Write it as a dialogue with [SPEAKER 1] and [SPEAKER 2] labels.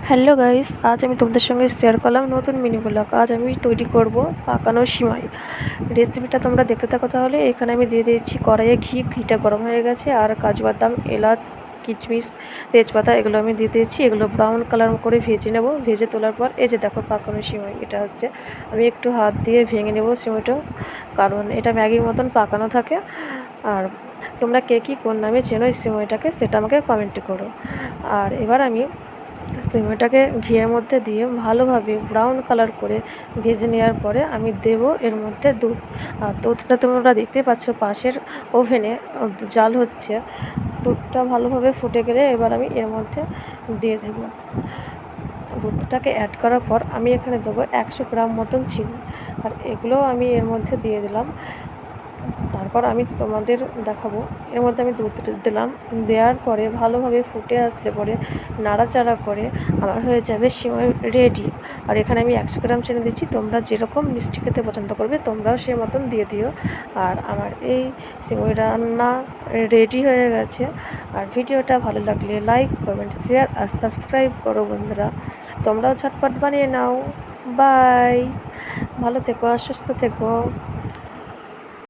[SPEAKER 1] Hello guys, আজ আমি তোমাদের সঙ্গে শেয়ার করলাম নতুন মিনি ব্লগ। আজ আমি তৈরি করব পাকানো সিমাই। রেসিপিটা তোমরা দেখতে থাকো। তাহলে এখানে আমি দিয়ে দিয়েছি কড়াইয়ে ঘিটা গরম হয়ে গেছে, আর কাজু বাদাম, এলাচ, কিচমিচ, তেজপাতা এগুলো আমি দিয়ে দিয়েছি। এগুলো ব্রাউন কালার করে ভেজে নেব। ভেজে তোলার পর এই যে দেখো পাকানো সিমাই, এটা হচ্ছে আমি একটু হাত দিয়ে ভেঙে নেব সিমাইটা, কারণ এটা ম্যাগির মতন পাকানো থাকে। আর তোমরা কে কী কোন নামে চেনো এই সিমাইটাকে সেটা আমাকে কমেন্টে করো। আর এবার আমি সিমাইটাকে ঘিয়ের মধ্যে দিয়ে ভালোভাবে ব্রাউন কালার করে ভেজে নেওয়ার পরে আমি দেব এর মধ্যে দুধ। আর দুধটা তোমরা দেখতে পাচ্ছ পাশের ওভেনে জাল হচ্ছে। দুধটা ভালোভাবে ফুটে গেলে এবার আমি এর মধ্যে দিয়ে দেব। দুধটাকে অ্যাড করার পর আমি এখানে দেবো 100 গ্রাম মতন চিনি, আর এগুলোও আমি এর মধ্যে দিয়ে দিলাম। তারপর আমি তোমাদের দেখাবো। এর মধ্যে আমি দুধ দিলাম। দেওয়ার পরে ভালোভাবে ফুটে আসলে পরে নাড়াচাড়া করে আমার হয়ে যাবে সিমাই রেডি। আর এখানে আমি 100 গ্রাম চিনি দিচ্ছি। তোমরা যেরকম মিষ্টি খেতে পছন্দ করবে তোমরাও সে মতন দিয়ে দিও। আর আমার এই সিমাই রান্না রেডি হয়ে গেছে। আর ভিডিওটা ভালো লাগলে লাইক, কমেন্ট, শেয়ার আর সাবস্ক্রাইব করো বন্ধুরা। তোমরাও ঝটপট বানিয়ে নাও। বাই, ভালো থেকো আর সুস্থ থেকো।